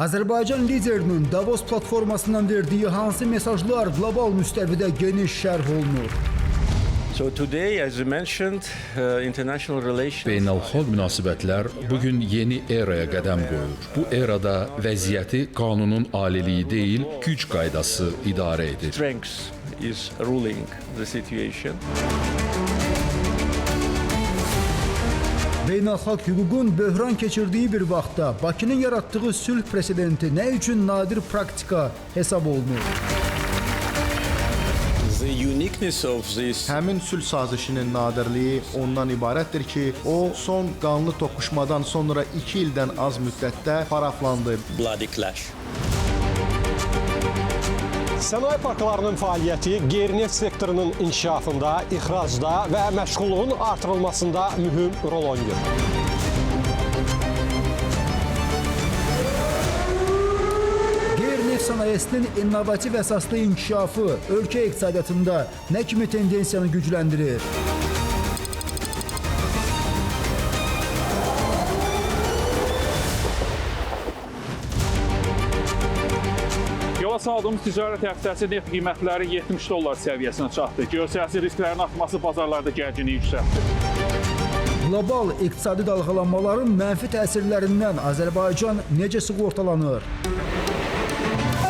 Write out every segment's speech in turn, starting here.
Azərbaycan liderinin Davos platformasından verdiyi hansı mesajlar qlobal müstəvidə geniş şərh olunur? So today, as you mentioned, international relations. Beynəlxalq münasibətlər bugün yeni eraya qədəm qoyur. Bu erada vəziyyəti qanunun aliliyi deyil, güc qaydası idarə edir. Strength is ruling the situation. Beynəlxalq hüququn böhran keçirdiyi bir vaxtda Bakının yaratdığı sülh presedenti nə üçün nadir praktika hesab olunur? Həmin sülh sazişinin nadirliyi ondan ibarətdir ki, o son qanlı toqquşmadan sonra 2 ildən az müddətdə paraflandı. Sənaye parklarının fəaliyyəti qeyri-neft sektorunun inkişafında, ixracda və məşğulluğun artırılmasında mühüm rol oynayır. Qeyri-neft sənayesinin innovativ əsaslı inkişafı ölkə iqtisadiyyatında nə kimi tendensiyanı gücləndirir? Yola saldığımız ticarət həftəsi neft qiymətləri $70 səviyyəsinə çatdı. Geosiyasi risklərin artması bazarlarda gərginliyi yüksəltdi. Qlobal iqtisadi dalğalanmaların mənfi təsirlərindən Azərbaycan necə sığortalanır?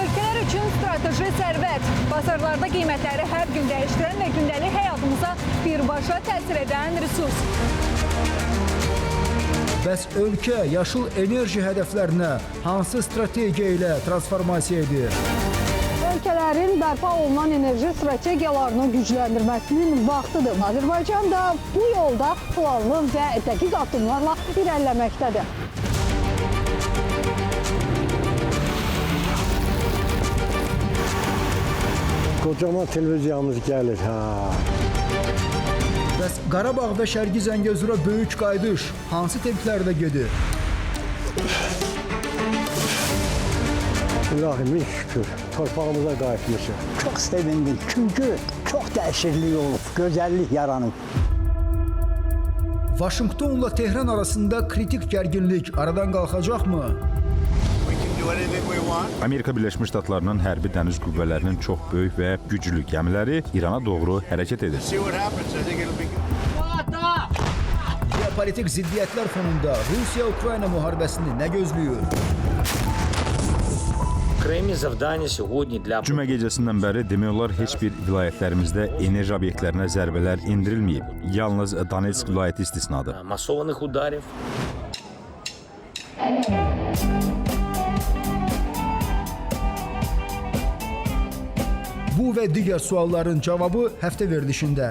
Ölkələr üçün strateji sərvət, bazarlarda qiymətləri hər gün dəyişdirən və gündəlik həyatımıza birbaşa təsir edən resurs. Bəs ölkə yaşıl enerji hədəflərinə hansı strategiya ilə transformasiya edir? Ölkələrin bərpa olunan enerji strategiyalarını gücləndirməsinin vaxtıdır. Azərbaycan da bu yolda planlı və dəqiq addımlarla irəliləməkdədir. Kocaman televiziyamız gəlir, Bəs Qarabağ və Şərqi Zəngəzura böyük qaydış hansı templərdə gedir? İlahimin şükür, torpağımıza qayıtmışıq. Çox sevindim çünki çox dəyişiklik olub, gözəllik yaranıb. Vaşinqtonla Tehran arasında kritik gərginlik aradan qalxacaqmı? Amerika Birləşmiş Ştatlarının hərbi dəniz qüvvələrinin çox böyük və güclü gəmiləri İrana doğru hərəkət edir. Geopolitik ziddiyyətlər fonunda Rusiya-Ukrayna müharibəsini nə gözləyir? Cümə gecəsindən bəri demək olar heç bir vilayətlərimizdə enerji obyektlərinə zərbələr endirilməyib. Yalnız Donetsk vilayəti istisnadır. Bu və digər sualların cavabı həftə verilişində.